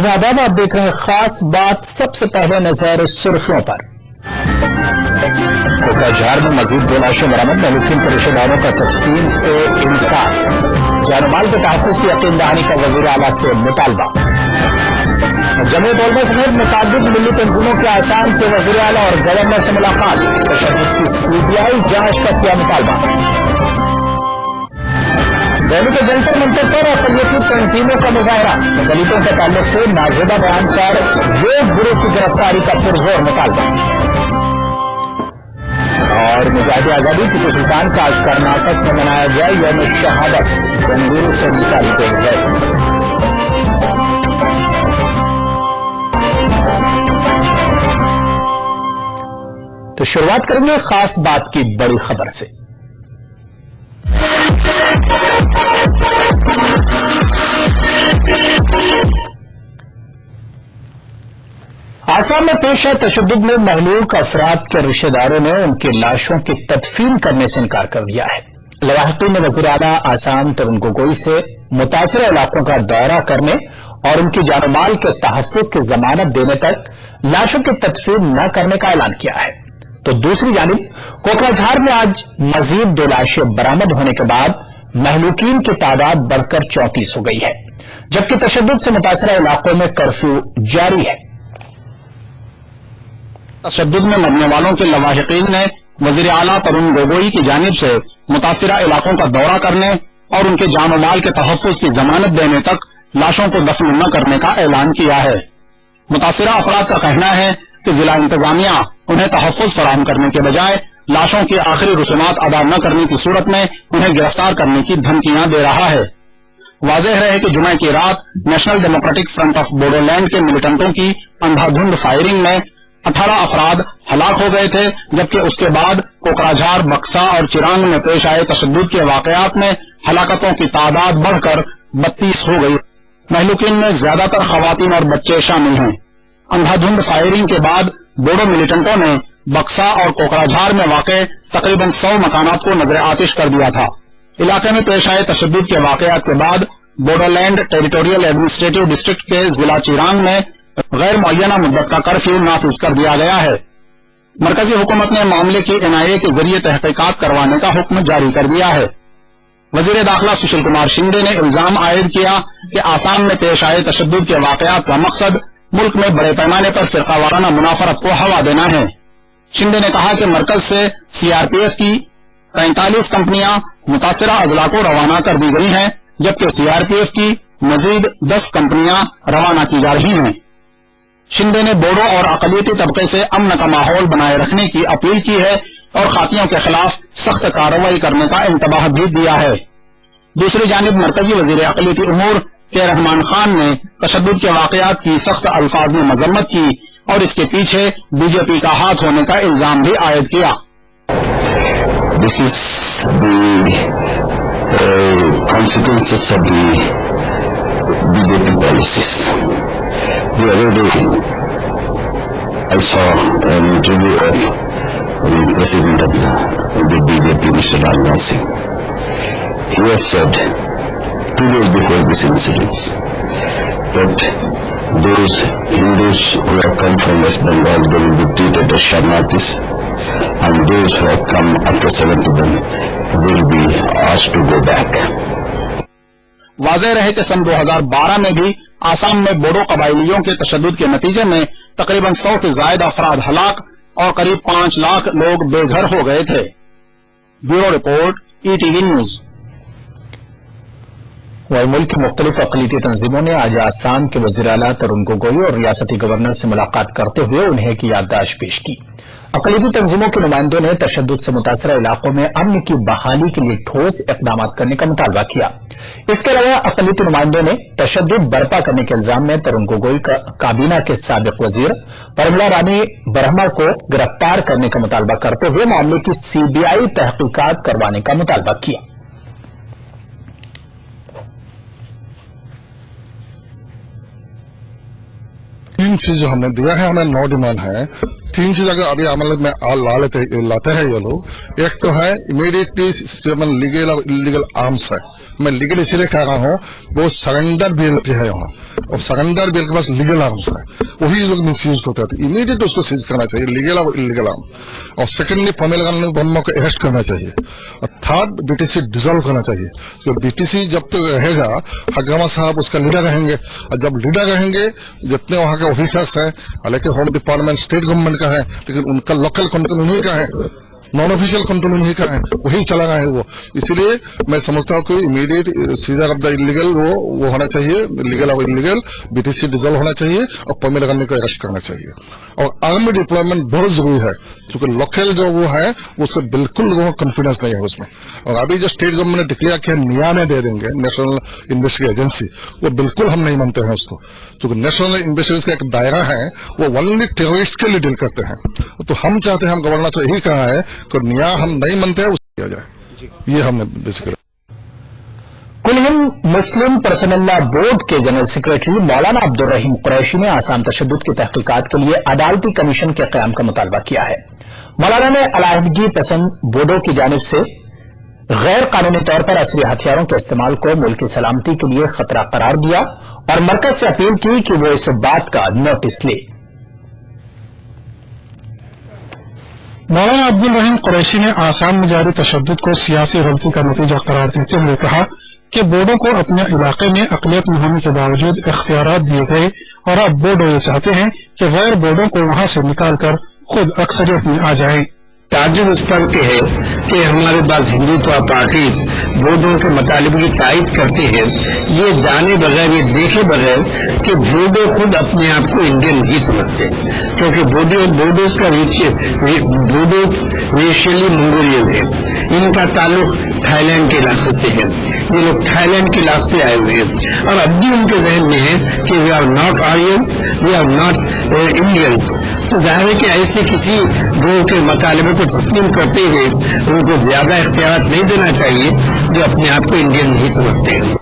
आदाब, आप देख रहे हैं खास बात। सबसे पहले नजर सुर्खियों पर। कोकराझार में मजीद 2 लाशें बरामद, महलूकीन के रिश्तेदारों का तदफीन से इनकार। जानमाल के तहफ्फुज़ की यकीन दहानी का वज़ीर आला से मुतालबा। जमीयत उलमा समेत मुताबिक मिली तंजीमों के आसाम के वज़ीर आला और गवर्नर से मुलाकात। तशद्दुद की सीबीआई जांच का किया मुतालबा। दिल्ली के जंतर मंतर पर अक़लियती तंजीमों का मुजाहरा। दलितों के ताल्लुक से नाज़िबा बयान पर योग ग्रुप की गिरफ्तारी का पुरजोर मुतालबा। और मुजाहिद आजादी टीपू सुल्तान का आज कर्नाटक में मनाया गया यौम शहादत, बेंगलुरु से निकाल दिए गए। तो शुरुआत करेंगे खास बात की बड़ी खबर से। आसाम में पेश है तशद्दुद में महलूक अफराद के रिश्तेदारों ने उनकी लाशों की तदफीन करने से इनकार कर दिया है। लवाहकीन ने वज़ीर आला आसाम तरुण गोगोई से मुतासिरा इलाकों का दौरा करने और उनकी जानमाल के तहफ्फुज़ की जमानत देने तक लाशों की तदफीन न करने का ऐलान किया है। तो दूसरी जानिब कोकराझार में आज मजीद 2 लाशें बरामद होने के बाद महलूकीन की तादाद बढ़कर 34 हो गई है, जबकि तशद्दुद से मुतासिरा इलाकों में कर्फ्यू जारी है। तशद्दुद में मरने वालों के लवाहिकीन ने वज़ीर आला तरुण गोगोई की जानिब से मुतासिरा इलाकों का दौरा करने और उनके जान और माल के तहफ्फुज़ की जमानत देने तक लाशों को दफन न करने का ऐलान किया है। मुतासिरा अफराद का कहना है कि जिला इंतजामिया उन्हें तहफ्फुज़ फराहम करने के बजाय लाशों की आखिरी रसूमात अदा न करने की सूरत में उन्हें गिरफ्तार करने की धमकियां दे रहा है। वाज़ेह रहे कि जुमे की रात national democratic front of Bodoland के मिलिटेंटों की अंधाधुंध फायरिंग में 18 अफराद हलाक हो गए थे, जबकि उसके बाद कोकराझार, बक्सा और चिरांग में पेश आए तशद्दुद के वाकयात में हलाकतों की तादाद बढ़कर 32 हो गई। महलूकीन में ज्यादातर खवातीन और बच्चे शामिल हैं। अंधाधुंध फायरिंग के बाद बोडो मिलिटेंटों ने बक्सा और कोकराझार में वाक़े तकरीबन 100 मकानात को नजर आतिश कर दिया था। इलाके में पेश आए तशद्दुद के वाकयात के बाद बोडोलैंड टेरिटोरियल एडमिनिस्ट्रेटिव डिस्ट्रिक्ट के जिला चिरांग में गैर मुअय्यना मुद्दत का कर्फ्यू नाफिज कर दिया गया है। मरकजी हुकूमत ने मामले की NIA के जरिए तहकीकात करवाने का हुक्म जारी कर दिया है। वजीर दाखिला सुशील कुमार शिंदे ने इल्जाम आयद किया कि आसाम में पेश आए तशद्दुद के वाकयात का मकसद मुल्क में बड़े पैमाने पर फिरकावाराना मुनाफरत को हवा देना है। शिंदे ने कहा कि मरकज से CRPF की 43 कंपनियां मुतासिरा अजला को रवाना कर दी गई हैं, जबकि CRPF की मजीद 10 कंपनियां रवाना की जा रही हैं। शिंदे ने बोडो और अक़लियती तबके से अमन का माहौल बनाए रखने की अपील की है और खातियों के खिलाफ सख्त कार्रवाई करने का इंतबाह भी दिया है। दूसरी जानिब मरकजी वजीर अक़लियती उमूर के रहमान खान ने तशद्दुद के वाकयात की सख्त अल्फाज में मजम्मत की और इसके पीछे BJP का हाथ होने का इल्जाम भी आयद किया। This is the consequences of the BJP policies. The other day, I saw an interview of the president of the BJP, Mr. Rajnath Singh. He has said 2 days before this incident that those Hindus who have come from West Bengal, they will be treated as Sharnathis, and those who have come after 7 to them will be asked to go back. वाज़ेह रहे कि सन 2012 में भी आसाम में बोडो कबाइलियों के तशद्दुद के नतीजे में तकरीबन 100 से ज्यादा अफराद हलाक और करीब 5 लाख लोग बेघर हो गए थे। Bureau report, ETV news. वही मुल्क की मुख्तलिफ अक़लियती तंजीमों ने आज आसाम के वज़ीर आला तरुण गोगोई और रियासती गवर्नर से मुलाकात करते हुए उन्हें एक याददाश्त पेश की। अक़लियती तंजीमों के नुमाइंदों ने तशद्दुद से मुतासिरा इलाकों में अमन की बहाली के लिए ठोस इक़दाम करने का मुतालबा किया। इसके अलावा अक़लियती नुमाइंदों ने तशद्दुद बर्पा करने के इल्जाम में तरुण गोगोई का काबीना के साबिक़ वजीर परिमला रानी ब्रह्मा को गिरफ्तार करने का मुतालबा करते हुए मामले की CBI तहकीकात करवाने का मुतालबा किया। तीन चीज जो हमने दिया है, हमें 9 डिमांड है। 3 चीज अगर अभी अमल में लाते हैं ये लोग। एक तो है इमीडिएटली लीगल और इलीगल आर्म्स है, मैं लीगल इसीलिए कह रहा हूँ, वो सरेंडर भी है वहाँ। और सरेंडर बिल के पास लीगल आर्म्स है, वही लोग मिस यूज करते थे। इमीडिएट उसको सीज करना चाहिए, लीगल और इलीगल आर्म। और सेकेंडली पमेला बम्मा को अरेस्ट करना चाहिए। और थर्ड, बीटीसी डिसॉल्व करना चाहिए। तो बीटीसी जब तक रहेगा, हगामा साहब उसका लीडर रहेंगे, और जब लीडर रहेंगे, जितने वहां के ऑफिसर्स हैं, हालांकि होम डिपार्टमेंट स्टेट गवर्नमेंट का है, लेकिन उनका लोकल कंट्रोल उन्हीं का है, नॉन ऑफिशियल कंट्रोल उन्हीं का है, वही चला रहा है वो। इसलिए मैं समझता हूँ कि immediate scissor of the illegal वो होना चाहिए, लीगल और इलीगल, बीटीसी डिसॉल्व होना चाहिए और पमेला गांधी को अरेस्ट करना चाहिए। और आर्मी डिप्लॉयमेंट बहुत जरूरी है, क्योंकि लोकल जो वो है उससे बिल्कुल वो कॉन्फिडेंस नहीं है उसमें। और अभी जो स्टेट गवर्नमेंट ने डिक्लेयर किया निया में दे देंगे, नेशनल इन्वेस्टिगेशन एजेंसी, वो बिल्कुल हम नहीं मानते हैं उसको, क्योंकि नेशनल इन्वेस्टिगेशन का एक दायरा है, वो ओनली टेररिस्ट के लिए डील करते हैं। तो हम चाहते हैं, हम गवर्नर से यही कहा है कि निया हम नहीं मानते हैं, उसको किया जाए। ये हमने बेसिकली कुल हिंद मुस्लिम पर्सनल बोर्ड के जनरल सेक्रेटरी मौलाना अब्दुल रहीम कुरैशी ने आसाम तशद्दुद की तहकीकात के लिए अदालती कमीशन के क़याम का मुतालबा किया है। मौलाना ने अलाहिदगी पसंद बोर्डों की जानिब से गैर कानूनी तौर पर असली हथियारों के इस्तेमाल को मुल्क की सलामती के लिए खतरा करार दिया और मरकज से अपील की कि वो इस बात का नोटिस ले। मौलाना अब्दुल रहीम कुरैशी ने आसाम में जारी तशद्दुद को सियासी गलती का नतीजा करार देते हुए कहा कि बोर्डों को अपने इलाके में अक़लियत न होने के बावजूद इख्तियारात दिए गए और अब बोर्डो ये चाहते हैं कि गैर बोर्डों को वहां से निकालकर खुद अक्सरियत में आ जाए। ताजुब इस पर के है कि हमारे पास हिंदुत्व पार्टीज बोर्डों के मुतालिब की तायद करती है, ये जाने बगैर, ये देखे बगैर कि बोडो खुद अपने आप को इंडियन नहीं समझते, क्योंकि बोडोज का बोडोज रेशियली मंगोलियन है, इनका ताल्लुक थाईलैंड के इलाके से है, ये लोग थाईलैंड के इलाके से आए हुए हैं और अब भी उनके जहन में है कि we are not Aryans, we are not Indians. तो जाहिर है कि ऐसे किसी ग्रोह के मुतालिबे को तस्लीम करते हुए उनको ज्यादा इख्तियार नहीं देना चाहिए जो अपने आप को इंडियन नहीं समझते हैं।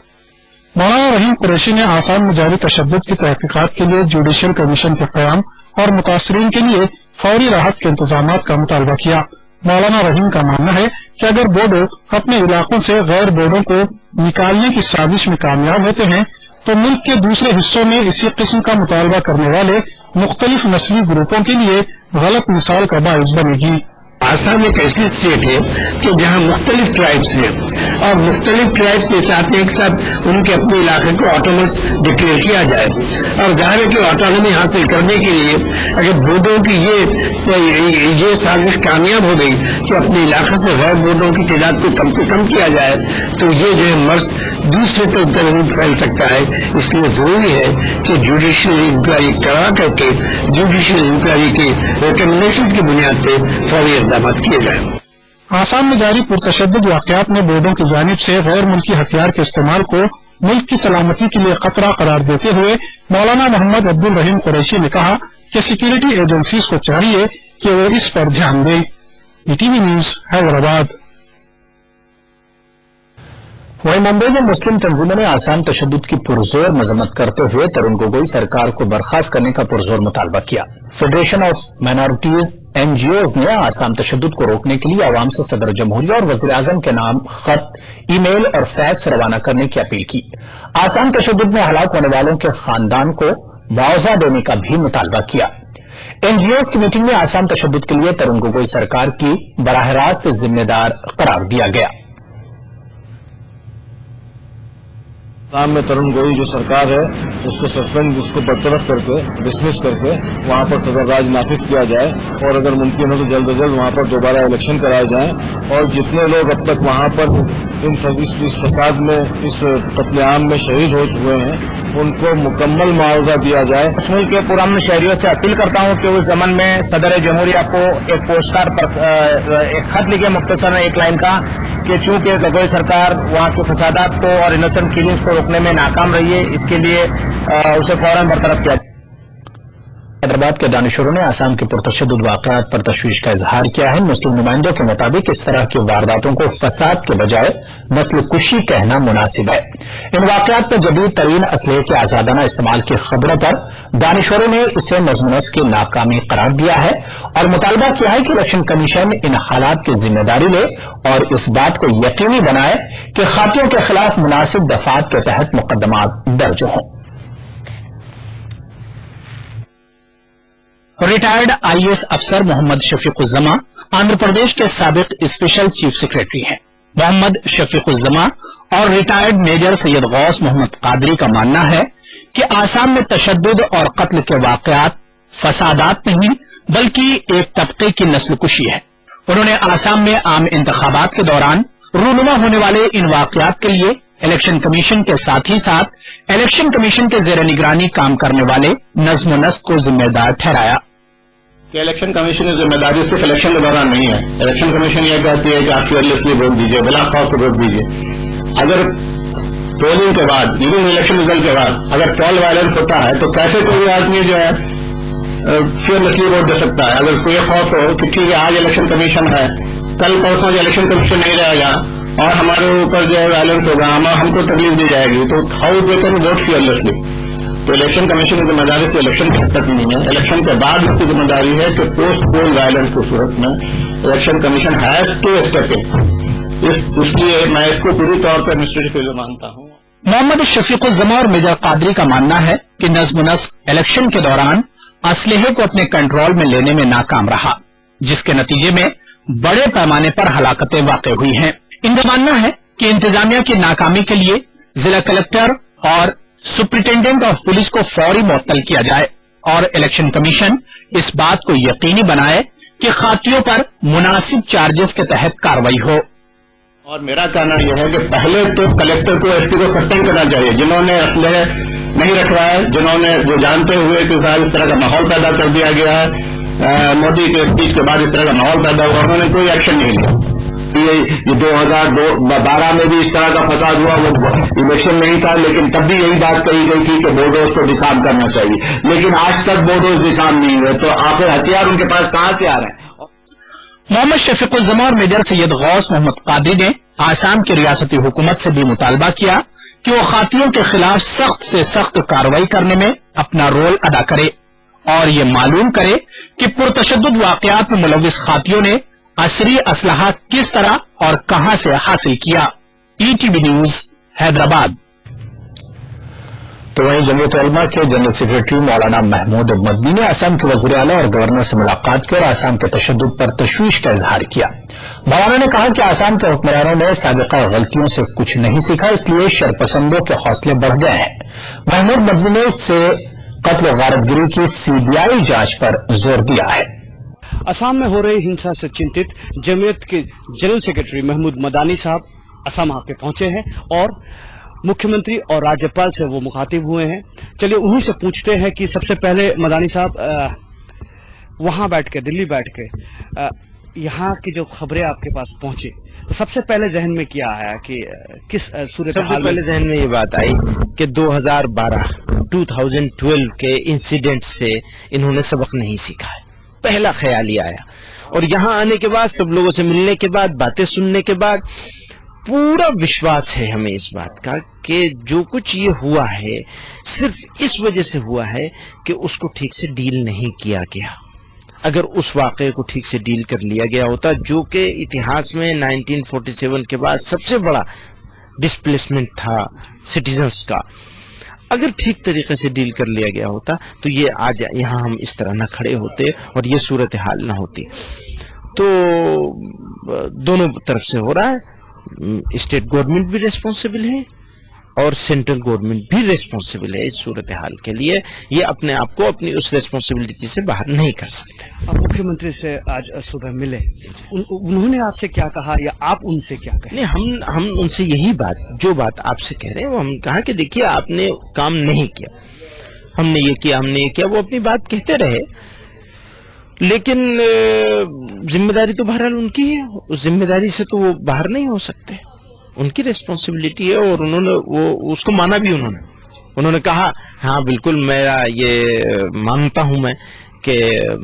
मौलाना रहीम कुरैशी ने आसाम में जारी तशद्दुद की तहकीकात के लिए जुडिशियल कमीशन के क़याम और मुतासरीन के लिए फौरी राहत के इंतजाम का मुतालबा किया। मौलाना रहीम का मानना है कि अगर बोडो अपने इलाकों से गैर बोडो को निकालने की साजिश में कामयाब होते हैं तो मुल्क के दूसरे हिस्सों में इसी किस्म का मुतालबा करने वाले मुख्तलिफ नस्ली ग्रुपों के लिए गलत मिसाल का बाइस बनेगी। आसाम एक ऐसी स्टेट है कि जहाँ मुख्तलिफ ट्राइब्स हैं और मुख्तलिफ ट्राइब्स ये चाहते हैं कि सब उनके अपने इलाके को ऑटोनमस डिक्लेयर किया जाए और जाहिर है कि ऑटोनॉमी हासिल करने के लिए अगर बोडो की ये साजिश कामयाब हो गई कि अपने इलाके से गैर बोडो की तादाद को कम से कम किया जाए तो ये जो है मर्ज दूसरे तक जरूर फैल सकता है। इसलिए जरूरी है कि जुडिशियल इंक्वायरी करा करके जुडिशियल इंक्वायरी की रिकमेंडेशन की बुनियाद पर फौरी इक़दाम किए जाए। आसाम में जारी पुरतशद्दुद वाक़यात में बोर्डों की जानिब से गैर मुल्की हथियार के इस्तेमाल को मुल्क की सलामती के लिए खतरा करार देते हुए मौलाना मोहम्मद अब्दुल रहीम कुरैशी ने कहा कि सिक्योरिटी एजेंसीज को चाहिए कि वो इस पर ध्यान दें। ETV news Hyderabad. वहीं मुंबई में मुस्लिम तंजीमों ने आसाम तशद्दुद की पुरजोर मजम्मत करते हुए तरुण गोगोई सरकार को बर्खास्त करने का पुरजोर मुतालबा किया। फेडरेशन ऑफ माइनॉरिटीज एनजीओज ने आसाम तशद्दुद को रोकने के लिए आवाम से सदर जमहूरिया और वज़ीर आज़म के नाम खत, ईमेल और फैक्स रवाना करने की अपील की। आसाम तशद्दुद में हलाक होने वालों के खानदान को मुआवजा देने का भी मुतालबा किया। एनजीओज की मीटिंग में आसाम तशद्दुद के लिए तरुण गोगोई सरकार की बराह रास्त जिम्मेदार करार दिया गया। आसाम में तरुण गोगोई जो सरकार है उसको सस्पेंड, उसको बरतरफ करके, डिसमिस करके वहां पर सदर राज नाफिज किया जाए और अगर मुमकिन हो तो जल्द अज जल्द वहां पर दोबारा इलेक्शन कराए जाएं और जितने लोग अब तक वहां पर इस फसाद में, इस कत्लेआम में शहीद हो हुए हैं उनको मुकम्मल मुआवजा दिया जाए। इस मुल्क के पुराने शहरियों से अपील करता हूं कि उस जमन में सदर जमहूरिया को एक पोस्ट कार्ड पर एक खत लिखे मुख्तसर एक लाइन का कि चूंकि गोगोई सरकार वहां के फसादात को और इनोसेंट किलिंग्स को रोकने में नाकाम रही है, इसके लिए उसे फौरन बरतरफ किया। हैदराबाद के दानिशरों ने आसाम के पुरतशद्दुद वाक़यात पर तशवीश का इजहार किया है। मुस्लिम नुमाइंदों के मुताबिक इस तरह की वारदातों को फसाद के बजाय नस्ल कुशी कहना मुनासिब है। इन वाक़यात में जदीद तरीन असलहे के आजादाना इस्तेमाल की खबरों पर दानिशरों ने इसे नज़्म-ओ-नस्क़ की नाकामी करार दिया है और मुतालबा किया है कि इलेक्शन कमीशन इन हालात की जिम्मेदारी ले और इस बात को यकीनी बनाए कि खातियों के खिलाफ मुनासिब दफात के तहत मुकदमात दर्ज हों। रिटायर्ड आईएएस अफसर मोहम्मद शफीकुज्जमा आंध्र प्रदेश के साबिक स्पेशल चीफ सेक्रेटरी हैं। मोहम्मद शफीकुज्जमा और रिटायर्ड मेजर सैयद गौस मोहम्मद कादरी का मानना है कि आसाम में तशद्दुद और कत्ल के वाकयात फसादात नहीं बल्कि एक तबके की नस्लकुशी है। उन्होंने आसाम में आम इंतखाबात के दौरान रूनुमा होने वाले इन वाकयात के लिए इलेक्शन कमीशन के साथ ही साथ इलेक्शन कमीशन के जेर निगरानी काम करने वाले नज्म नस्क को जिम्मेदार ठहराया। कि इलेक्शन कमीशन की जिम्मेदारी सिर्फ इलेक्शन के दौरान नहीं है। इलेक्शन कमीशन यह कहती है कि आप फेयरलेसली वोट दीजिए, बिला खौफ वोट दीजिए। अगर पोलिंग के बाद, इवन इलेक्शन रिजल्ट के बाद अगर पोल वायलेंस होता है तो कैसे कोई आदमी जो है फेयरलेसली वोट दे सकता है? अगर कोई खौफ हो कि ठीक है आज इलेक्शन कमीशन है, कल परसों इलेक्शन कमीशन नहीं रहेगा और हमारे ऊपर जो है वायलेंस होगा, हमको तकलीफ दी जाएगी, तो how they can vote fearlessly? तो इलेक्शन कमीशन की जिम्मेदारी से इलेक्शन तक नहीं है। इलेक्शन के बाद उसकी जिम्मेदारी है कि पोस्ट पोल वायलेंस की सूरत में election commission has to step in. इसलिए मैं इसको पूरी तौर पर एडमिनिस्ट्रेटिव फेलियर मानता हूँ। मोहम्मद शफीकुज्जमा और मेजर कादरी का मानना है कि नज्म नस्क इलेक्शन के दौरान असलहे को अपने कंट्रोल में लेने में नाकाम रहा, जिसके नतीजे में बड़े पैमाने पर हलाकतें वाक़ई हुई हैं। इनका मानना है कि इंतजामिया की नाकामी के लिए जिला कलेक्टर और सुप्रिंटेंडेंट ऑफ पुलिस को फौरी मुअत्तल किया जाए और इलेक्शन कमीशन इस बात को यकीनी बनाए कि खातियों पर मुनासिब चार्जेस के तहत कार्रवाई हो। और मेरा कहना यह है कि पहले तो कलेक्टर को, एसपी को सस्पेंड करना चाहिए जिन्होंने असलहे नहीं रखवाए, जिन्होंने जो जानते हुए कि शायद इस तरह का माहौल पैदा कर दिया गया है, मोदी के स्पीच के बाद इस तरह का माहौल पैदा हुआ, उन्होंने कोई एक्शन नहीं लिया। ये 2012 में भी इस तरह का फसाद हुआ, वो इलेक्शन नहीं था, लेकिन तब भी यही बात कही गई थी कि बोर्डोज को डिसार्म करना चाहिए, लेकिन आज तक बोर्डोज डिसार्म नहीं हुए, तो आखिर हथियार उनके पास कहां से आ रहे हैं? मोहम्मद शफीकुज्जमा और मेजर सैयद गौस मोहम्मद कादरी ने आसाम की रियासती हुकूमत से भी मुतालबा किया कि वो खातियों के खिलाफ सख्त से सख्त कार्रवाई करने में अपना रोल अदा करे और ये मालूम करे कि पुरतशद्दुद वाकयात में मुलविस खातियों ने असरी असलहा किस तरह और कहां से हासिल किया। ETV news Hyderabad. तो वहीं जमीयत उलमा के जनरल सेक्रेटरी मौलाना महमूद मदनी ने असम के वज़ीर आला और गवर्नर से मुलाकात की और आसाम के तशद्दुद पर तशवीश का इजहार किया। मौलाना ने कहा कि आसाम के हुक्मरानों ने साबिका गलतियों से कुछ नहीं सीखा, इसलिए शरपसंदों के हौसले बढ़ गए हैं। महमूद मदनी ने इससे कत्ल गारतगिरी की सीबीआई जांच पर जोर दिया है। असम में हो रही हिंसा से चिंतित जमीयत के जनरल सेक्रेटरी महमूद मदानी साहब असम आके पहुंचे हैं और मुख्यमंत्री और राज्यपाल से वो मुखातिब हुए हैं। चलिए उन्हीं से पूछते हैं कि सबसे पहले मदानी साहब वहां बैठ के, दिल्ली बैठ के यहाँ की जो खबरें आपके पास पहुंची, तो सबसे पहले जहन में क्या आया कि किस सूरत हाल? सबसे पहले जहन में ये बात आई कि 2012 के इंसिडेंट से इन्होंने सबक नहीं सीखा है, पहला ख्याल ही आया। और यहाँ आने के बाद, सब लोगों से मिलने के बाद, बातें सुनने के बाद पूरा विश्वास है हमें इस बात का कि जो कुछ ये हुआ है सिर्फ इस वजह से हुआ है कि उसको ठीक से डील नहीं किया गया। अगर उस वाक़े को ठीक से डील कर लिया गया होता, जो कि इतिहास में 1947 के बाद सबसे बड़ा डिस्प्लेसमेंट था सिटीजन्स का, अगर ठीक तरीके से डील कर लिया गया होता तो ये आज यहाँ हम इस तरह न खड़े होते और ये सूरत हाल न होती। तो दोनों तरफ से हो रहा है, स्टेट गवर्नमेंट भी रिस्पॉन्सिबल है और सेंट्रल गवर्नमेंट भी रिस्पॉन्सिबल है इस सूरत हाल के लिए। ये अपने आप को अपनी उस रिस्पॉन्सिबिलिटी से बाहर नहीं कर सकते। आप मुख्यमंत्री से आज सुबह मिले, उन्होंने आपसे क्या कहा या आप उनसे क्या कहे? नहीं, हम उनसे यही बात, जो बात आपसे कह रहे हैं वो हम कहा कि देखिए आपने काम नहीं किया, हमने ये किया, हमने ये किया, वो अपनी बात कहते रहे, लेकिन जिम्मेदारी तो बहरहाल उनकी है, उस जिम्मेदारी से तो वो बाहर नहीं हो सकते, उनकी रिस्पॉन्सिबिलिटी है। और उन्होंने वो उसको माना भी, उन्होंने कहा हाँ बिल्कुल मेरा ये मानता हूं मैं कि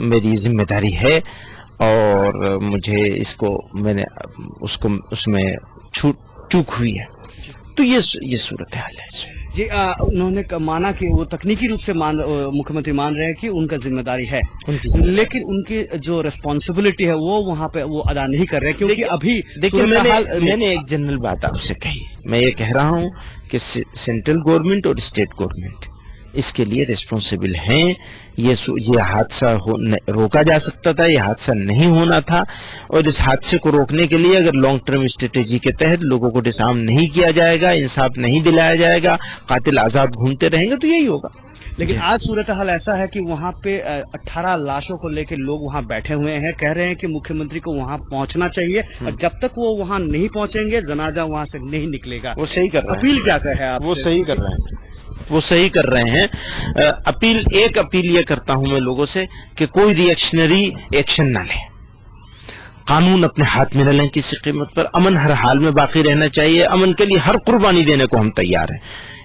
मेरी जिम्मेदारी है और मुझे इसको, मैंने उसको उसमें चूक हुई है। तो ये सूरत हाल है जी। उन्होंने माना कि वो तकनीकी रूप से मुख्यमंत्री मान रहे हैं कि उनका जिम्मेदारी है, लेकिन उनकी जो रिस्पॉन्सिबिलिटी है वो वहां पे वो अदा नहीं कर रहे, क्योंकि अभी देखिए मैंने एक जनरल बात आपसे कही, मैं ये कह रहा हूं कि सेंट्रल गवर्नमेंट और स्टेट गवर्नमेंट اس کے لیے ریسپانسبل ہیں. یہ حادثہ روکا جا سکتا تھا, یہ حادثہ نہیں ہونا تھا, اور اس حادثے کو روکنے کے لیے اگر لانگ ٹرم اسٹریٹجی کے تحت لوگوں کو ڈس آرم نہیں کیا جائے گا, انصاف نہیں دلایا جائے گا, قاتل آزاد گھومتے رہیں گے تو یہی ہوگا. لیکن آج صورتحال ایسا ہے کہ وہاں پہ 18 لاشوں کو لے کے لوگ وہاں بیٹھے ہوئے ہیں, کہہ رہے ہیں کہ مکھیہ منتری کو وہاں پہنچنا چاہیے, اور جب تک وہ وہاں نہیں پہنچیں گے جنازہ وہاں سے نہیں نکلے گا. وہ صحیح کر رہے ہیں. اپیل کیا کہے آپ؟ وہ صحیح کر رہے ہیں, وہ صحیح کر رہے ہیں. اپیل یہ کرتا ہوں میں لوگوں سے کہ کوئی ریئیکشنری ایکشن نہ لیں, قانون اپنے ہاتھ میں نہ لیں کسی قیمت پر. امن ہر حال میں باقی رہنا چاہیے, امن کے لیے ہر قربانی دینے کو ہم تیار ہیں,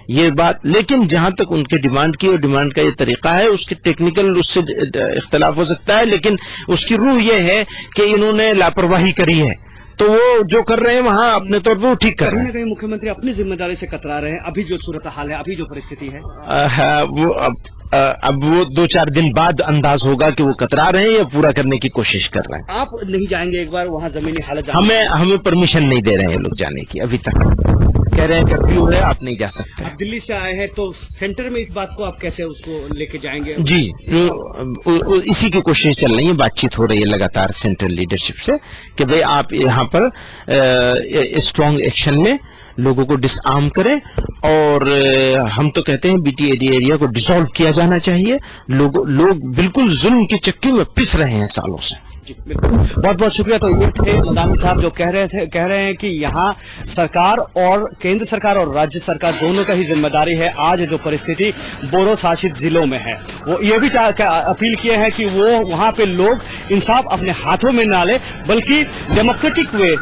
یہ بات. لیکن جہاں تک ان کے ڈیمانڈ کی, اور ڈیمانڈ کا یہ طریقہ ہے, اس کے ٹیکنیکل اس سے اختلاف ہو سکتا ہے, لیکن اس کی روح یہ ہے کہ انہوں نے لاپرواہی کری ہے, تو وہ جو کر رہے ہیں وہاں اپنے طور پر وہ ٹھیک کر رہے ہیں. کہیں مکھیہ منتری اپنی ذمہ داری سے کترا رہے ہیں. ابھی جو صورتحال ہے, ابھی جو پرستھتی ہے, وہ اب وہ 2-4 دن بعد انداز ہوگا کہ وہ کترا رہے ہیں یا پورا کرنے کی کوشش کر رہے ہیں. آپ نہیں جائیں گے ایک بار وہاں زمینی حالت؟ ہمیں پرمیشن نہیں دے رہے ہیں لوگ جانے کی ابھی تک, کہہ رہے ہیں کرفیو ہے, آپ نہیں جا سکتے. آپ دلی سے آئے ہیں تو سینٹر میں اس بات کو آپ کیسے اس کو لے کے جائیں گے؟ جی, اسی کی کوشش چل رہی ہے, بات چیت ہو رہی ہے لگاتار سینٹرل لیڈرشپ سے کہ بھئی آپ یہاں پر اسٹرانگ ایکشن میں لوگوں کو ڈس آرم کریں, اور ہم تو کہتے ہیں B T A D area کو ڈیزالو کیا جانا چاہیے. لوگ بالکل ظلم کی چکی میں پس رہے ہیں سالوں سے. جی بالکل, بہت بہت شکریہ. تو یہ تھے مدانی صاحب جو کہہ رہے ہیں کہ یہاں سرکار اور کیندر سرکار اور راجیہ سرکار دونوں کا ہی ذمہ داری ہے. آج جو پرستھتی بورو شاشت ضلعوں میں ہے, وہ یہ بھی اپیل کیے ہیں کہ وہ وہاں پہ لوگ انصاف اپنے ہاتھوں میں نہ لے, بلکہ ڈیموکریٹک وے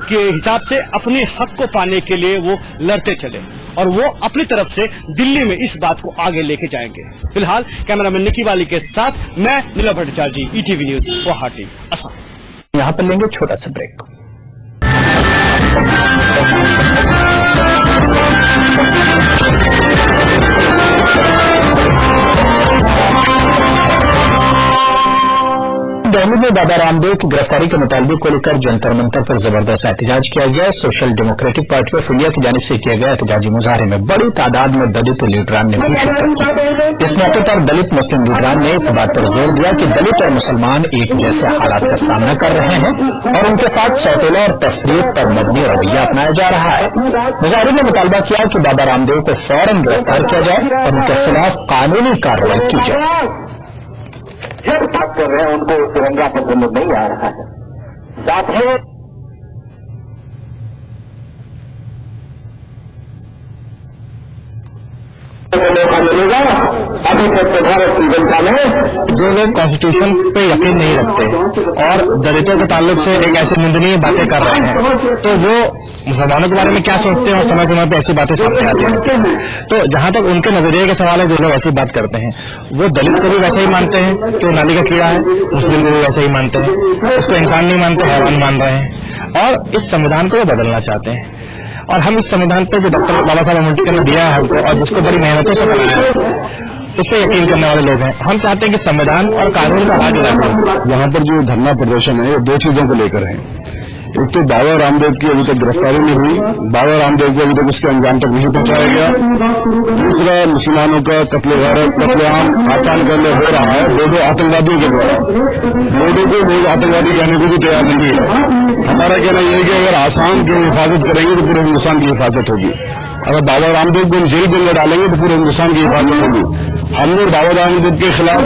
کے حساب سے اپنے حق کو پانے کے لیے وہ لڑتے چلے, اور وہ اپنی طرف سے دلی میں اس بات کو آگے لے کے جائیں گے. فی الحال کیمرہ مین نکی والی کے ساتھ میں Nila Bhattacharjee, E T V news, Guwahati, Assam. یہاں پر لیں گے چھوٹا سا بریک. دہلی میں بابا رام دیو کی گرفتاری کے مطالبے کو لے کر جنتر منتر پر زبردست احتجاج کیا گیا. Social democratic party of India کی جانب سے کیا گیا احتجاجی مظاہرے میں بڑی تعداد میں دلت لیڈران نے بھی شرکت کی. اس موقع پر دلت مسلم لیڈران نے اس بات پر زور دیا کہ دلت اور مسلمان ایک جیسے حالات کا سامنا کر رہے ہیں, اور ان کے ساتھ سوتیلا اور تفریق پر مبنی رویہ اپنایا جا رہا ہے. مظاہرین نے مطالبہ کیا کہ بابا رام دیو کو فوراً گرفتار کیا جائے اور ان کے خلاف قانونی کارروائی کی جائے. جو بات کر رہے ہیں ان کو ترنگا پسند نہیں آ رہا ہے. ساتھیوں, ملے گا ابھی تک بھارت کی جنتا میں جو لوگ کانسٹیٹیوشن پہ یقین نہیں رکھتے اور دلتوں کے تعلق سے ایک ایسی نندنی باتیں کر رہے ہیں, تو وہ مسلمانوں کے بارے میں کیا سوچتے ہیں, اور سمے سمے پہ ایسی باتیں سامنے آتی ہیں. تو جہاں تک ان کے نظریے کے سوال ہے, جو لوگ ایسی بات کرتے ہیں وہ دلت کو بھی ویسے ہی مانتے ہیں کہ وہ نالی کا کیڑا ہے, مسلم کو بھی ویسے ہی مانتے ہیں, اس کو انسان نہیں مانتے, حیوان مان رہے ہیں, اور اس سمویدھان کو وہ بدلنا چاہتے ہیں. اور ہم اس سمویدھان پہ جو ڈاکٹر بابا صاحب امبیڈکر نے دیا ہے ہم کو, اور جس کو بڑی محنتوں سے بنایا ہے, اس پہ یقین کرنے والے لوگ ہیں. ہم چاہتے ہیں کہ سمویدھان اور قانون کا راج رہے. یہاں پر جو دھرنا پردرشن ہے, یہ 2 چیزوں کو لے کر ہے. ایک تو بابا رام دیو کی ابھی تک گرفتاری نہیں ہوئی, بابا رام دیو کو ابھی تک اس کے انجام تک نہیں پہنچایا گیا. دوسرا, مسلمانوں کا قتل غارت, قتل عام آسان کرنے ہو رہا ہے 2 آتنکوادیوں کے دوارا. لوگوں کو لوگ آتنکوادی کہنے کو بھی تیار نہیں ہے. ہمارا کہنا یہ ہے کہ اگر آسام کی حفاظت کریں گے تو پورے ہندوستان کی حفاظت ہوگی. اگر بابا رام دیو کو ہم جیل کے اندر ڈالیں گے تو پورے ہندوستان کی حفاظت ہوگی. ہم نے بابا رام دیو کے خلاف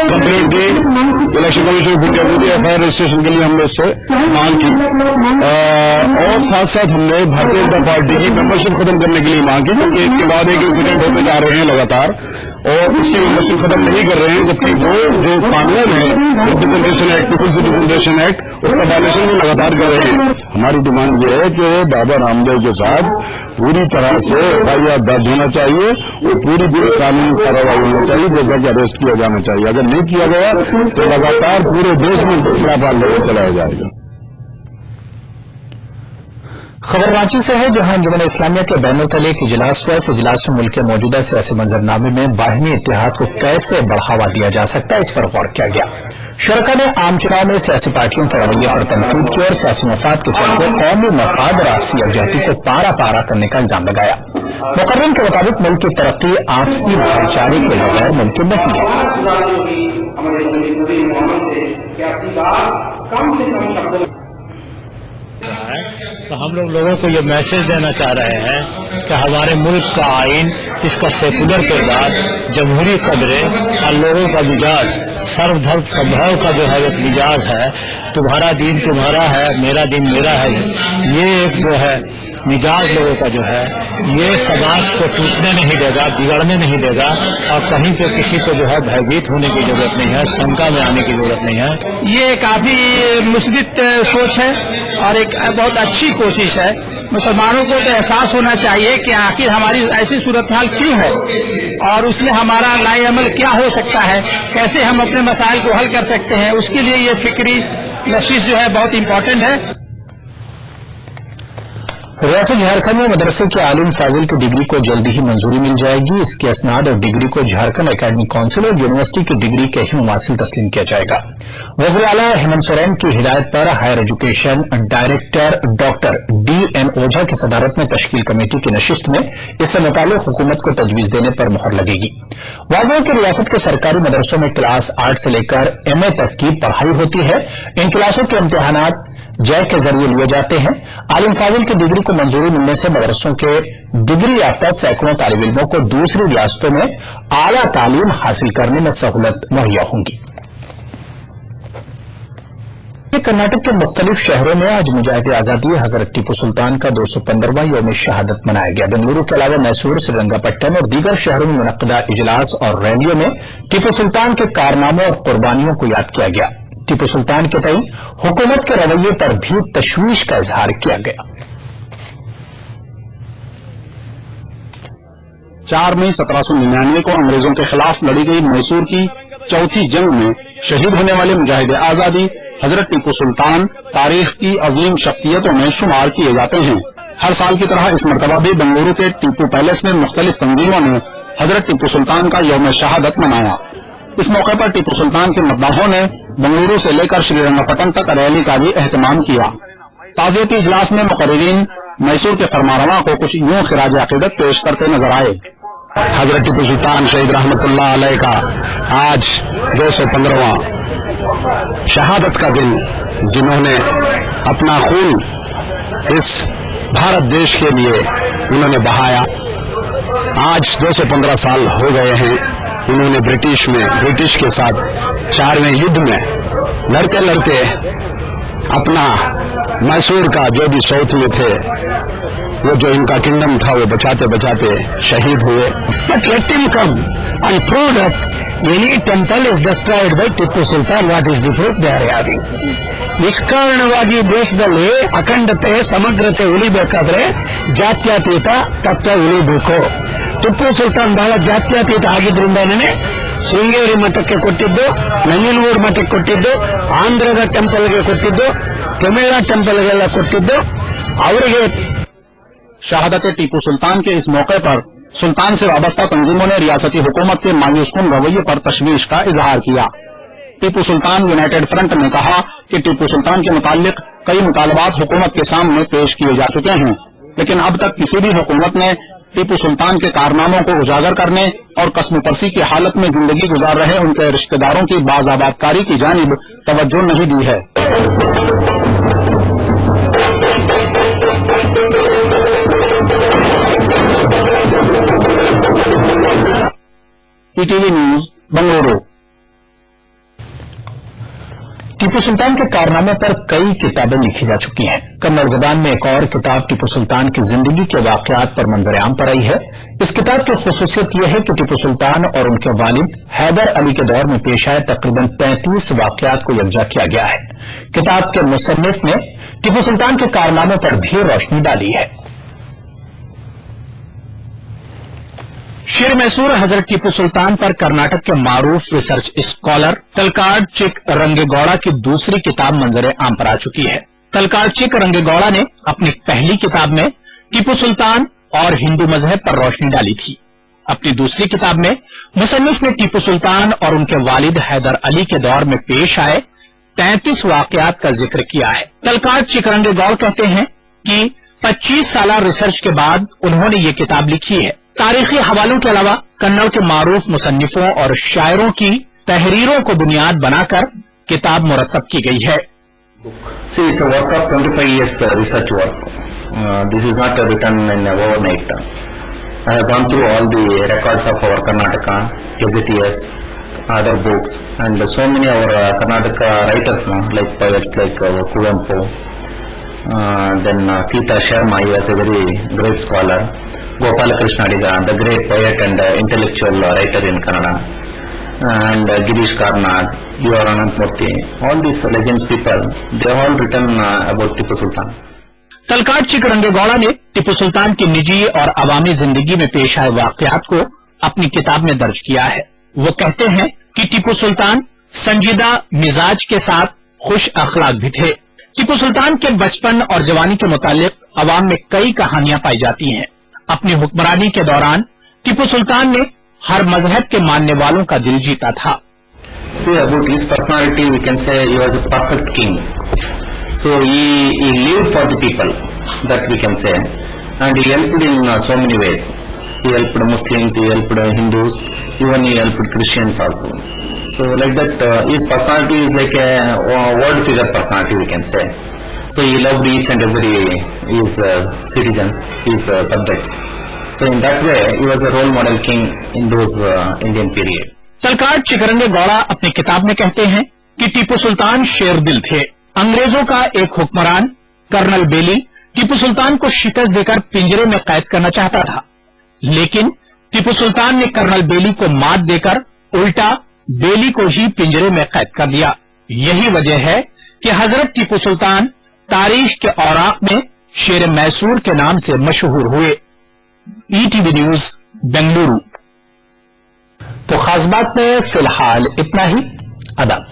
کمپلینٹ کی, الیکشن کمیشن کو ایف آئی آر رجسٹریشن کے لیے ہم نے اس سے مانگ کی, اور ساتھ ساتھ ہم نے بھارتیہ جنتا پارٹی کی ممبرشپ ختم کرنے کے لیے مانگ کی, کیونکہ ایک کے بعد ایک انسیڈنٹ ہوتے جا رہے ہیں لگاتار, اور اس کی ممبرشپ ختم نہیں کر رہے ہیں, جبکہ وہ جو قانون ہے representation act, people's representation act, اس کا وائلیشن بھی لگاتار کر رہے ہیں. ہماری ڈیمانڈ یہ ہے کہ بابا رام دیو کے ساتھ پوری طرح سے ایف آئی آر درج ہونا چاہیے, اور پوری قانونی کارروائی ہونا چاہیے, جیسا کہ اریسٹ کیا جانا چاہیے. اگر نہیں کیا گیا تو لگاتار پورے دیش میں خلاف لے کر چلایا جائے گا. خبر رانچی سے ہے, جہاں انجمن اسلامیہ کے بین الطلیق اجلاس ہوا. اس اجلاس میں ملک کے موجودہ سیاسی منظرنامے میں باہمی اتحاد کو کیسے بڑھاوا دیا جا سکتا ہے, اس پر غور کیا گیا. شرکا نے عام چناؤ میں سیاسی پارٹیوں کے رویے پر تنقید کی اور سیاسی مفاد کے چلتے قومی مفاد اور آپسی یکجہتی کو پارا کرنے کا الزام لگایا. मुकर्रम के मुताबिक मुल्क की तरक्की आपसी भाईचारे के बगैर मुमकिन नहीं है। तो हम लोगों को ये मैसेज देना चाह रहे हैं कि हमारे मुल्क का आइन, इसका सेकुलर किरदार, जमहूरी कदरें और लोगों का मिजाज, सर्वधर्म सद्भाव का जो है एक मिजाज है, तुम्हारा दीन तुम्हारा है, मेरा दीन मेरा है, ये एक जो है मिजाज लोगों का जो है, ये समाज को टूटने नहीं देगा, बिगड़ने नहीं देगा, और कहीं पे किसी को जो है भयभीत होने की जरूरत नहीं है, शंका में आने की जरूरत नहीं है। ये काफी मुस्बित सोच है और एक बहुत अच्छी कोशिश है। मुसलमानों को तो एहसास होना चाहिए कि आखिर हमारी ऐसी सूरत हाल क्यों है और उसमें हमारा लाए अमल क्या हो सकता है, कैसे हम अपने मसाइल को हल कर सकते हैं। उसके लिए ये फिक्री नशीस जो है बहुत इम्पोर्टेंट है। रियासत झारखंड में मदरसे के आलिम फाजिल की डिग्री को जल्दी ही मंजूरी मिल जाएगी। इसके असनाद और डिग्री को झारखंड एकेडमिक काउंसिल और यूनिवर्सिटी की डिग्री के ही मुमासिल तस्लीम किया जाएगा। वज़ीर आला हेमंत सोरेन की हिदायत पर higher education director doctor D.N. Ojha की सदारत में तश्कील कमेटी की नशिस्त में इससे मुताल्लिक हुकूमत को तजवीज देने पर मुहर लगेगी। वाक़ की रियासत के सरकारी मदरसों में क्लास 8 से लेकर MA तक की पढ़ाई होती है। इन क्लासों के इम्तिहानात जैक के जरिए लिए जाते हैं। आलिम फाजिल की डिग्री को मंजूरी मिलने से मदरसों के डिग्री याफ्ता सैकड़ों तालिब इल्मों को दूसरी रियासतों में आला तालीम हासिल करने में सहूलत मुहैया होंगी। कर्नाटक के मुख्तलिफ शहरों में आज मुजाहिद आजादी हजरत टीपू सुल्तान का 215वां यौम शहादत मनाया गया। बेंगलुरु के अलावा मैसूर, श्रीरंगपट्टनम और दीगर शहरों में मुनक्किदा इजलास और रैलियों में टीपू सुल्तान के कारनामों और कुर्बानियों को याद किया गया। टीपू सुल्तान के तई हुकूमत के रवैये पर भी तशवीश का इजहार किया गया। 4 मई 1799 को अंग्रेजों के खिलाफ लड़ी गई मैसूर की चौथी जंग में शहीद होने वाले मुजाहिद आजादी हजरत टीपू सुल्तान तारीख की अजीम शख्सियतों में शुमार किए जाते हैं। हर साल की तरह इस मरतबा भी बेंगलुरु के टीपू पैलेस में मुख्तलिफ तंजीमों ने हजरत टीपू सुल्तान का यौम शहादत मनाया। इस मौके पर टीपू सुल्तान के मद्दाहों ने बेंगलुरु से लेकर श्रीरंगपट्टनम तक रैली का भी एहतमाम किया। ताज़ियती इजलास में मुकर्रिरीन मैसूर के फरमारवा को कुछ यूं खिराज अकीदत पेश करते नजर आए। हजरत टीपू सुल्तान शहीद रहमतुल्लाह अलैह का आज 215वां शहादत का दिन, जिन्होंने अपना खून इस भारत देश के लिए उन्होंने बहाया। आज 215 साल हो गए हैं। उन्होंने ब्रिटिश के साथ 4वें युद्ध में लड़ते लड़ते अपना मैसूर का जो भी साउथ में थे, वो जो इनका किंगडम था, वो बचाते बचाते शहीद हुए। But let him come and prove that any temple is destroyed by Tipu Sultan. What is the proof they are having? ನಿಷ್ಕಾರಣವಾಗಿ ದೇಶದಲ್ಲಿ ಅಖಂಡತೆ ಸಮಗ್ರತೆ ಉಳಿಬೇಕಾದ್ರೆ ಜಾತ್ಯತೀತ ತತ್ವ ಉಳಿಬೇಕು. ಟಿಪ್ಪು ಸುಲ್ತಾನ್ ಬಹಳ ಜಾತ್ಯತೀತ ಆಗಿದ್ರಿಂದಾನೇ ಶೃಂಗೇರಿ ಮಠಕ್ಕೆ ಕೊಟ್ಟಿದ್ದು, ನಂಜನಗೂಡು ಮಠಕ್ಕೆ ಕೊಟ್ಟಿದ್ದು, ಆಂಧ್ರದ ಟೆಂಪಲ್ಗೆ ಕೊಟ್ಟಿದ್ದು, ತಮಿಳ ಟೆಂಪಲ್ಗೆಲ್ಲ ಕೊಟ್ಟಿದ್ದು ಅವರಿಗೆ। शहादत टीपू सुल्तान के इस मौके पर सुल्तान से वाबस्ता तंजीमों ने रियासती हुकूमत के मायूसकुन रवैये पर तशवीश का इजहार किया। टीपू सुल्तान यूनाइटेड फ्रंट ने कहा कि टीपू सुल्तान के मुतालिक कई मुतालबात हुकूमत के सामने पेश किए जा चुके हैं, लेकिन अब तक किसी भी हुकूमत ने टीपू सुल्तान के कारनामों को उजागर करने और कस्म परसी की हालत में जिंदगी गुजार रहे उनके रिश्तेदारों की बाज़ाबादकारी की जानिब तवज्जो नहीं दी है। ETV news Bengaluru. टीपू सुल्तान के कारनामे पर कई किताबें लिखी जा चुकी हैं। कन्नड़ जबान में एक और किताब टीपू सुल्तान की जिंदगी के वाकयात पर मंजर आम पर आई है। इस किताब की खुसूसियत यह है कि टीपू सुल्तान और उनके वालिद हैदर अली के दौर में पेश आए तकरीबन 35 वाकयात को यकजा किया गया है। किताब के मुसन्निफ ने टीपू सुल्तान के कारनामों पर भी रोशनी डाली है। शेर मैसूर हजरत टीपू सुल्तान पर कर्नाटक के मारूफ रिसर्च स्कॉलर तलकाड चिक रंगेगौड़ा की दूसरी किताब मंजर आम पर आ चुकी है। तलकाड चिक रंगेगौड़ा ने अपनी पहली किताब में टीपू सुल्तान और हिंदू मजहब पर रोशनी डाली थी। अपनी दूसरी किताब में मुसन्निफ ने टीपू सुल्तान और उनके वालिद हैदर अली के दौर में पेश आए 33 वाकयात का जिक्र किया है। तलकाड चिक रंगेगौड़ कहते हैं कि 25 साल रिसर्च के बाद उन्होंने ये किताब लिखी है। तारीखी हवालों के अलावा कन्नड़ के मारूफ मुसन्निफों और शायरों की तहरीरों को बुनियाद बनाकर किताब मुरतब की गई है। See, it's a work of 25 years research work. This is not written in overnight. I have gone through all the records of our Karnataka, gazetteers, other books, and so many of our Karnataka writers now, like poets like Kuvempu, then Tita Sharma, he was a very great scholar, Gopala Krishna Adiga, the great poet and intellectual writer in Kannada, and Girish Karnad, U.R. Anantmurthy, all these legends people, they have all written about Tipu Sultan. तलकाट चिकरंगेगौड़ा ने टिपू सुल्तान की निजी और अवामी जिंदगी में पेश आए वाकयात को अपनी किताब में दर्ज किया है। वो कहते हैं कि टिपू सुल्तान संजीदा मिजाज के साथ खुश अखलाक भी थे। टिपू सुल्तान के बचपन और जवानी के मुतालिक अवाम में कई कहानियां पाई जाती हैं। अपनी हुक्मरानी के दौरान टिपू सुल्तान ने हर मजहब के मानने वालों का दिल जीता था। See, about his personality, we can say he was a perfect king. So he lived for the people, that we can say, and he helped in so many ways. He helped Muslims, he helped Hindus, even he helped Christians also. So like that, his personality is like a world figure personality, we can say. So he loved each and every his citizens, his subjects. So in that way, he was a role model king in those Indian period. तलकाट चिकरंगेगौड़ा अपनी किताब में कहते हैं कि टीपू सुल्तान शेर दिल थे। अंग्रेजों का एक हुक्मरान कर्नल बेली टीपू सुल्तान को शिकस्त देकर पिंजरे में कैद करना चाहता था, लेकिन टीपू सुल्तान ने कर्नल बेली को मात देकर उल्टा बेली को ही पिंजरे में कैद कर दिया। यही वजह है कि हजरत टीपू सुल्तान तारीख के औराक में शेर मैसूर के नाम से मशहूर हुए। ETV news Bengaluru. तो खास बात में फिलहाल इतना ही। अदब।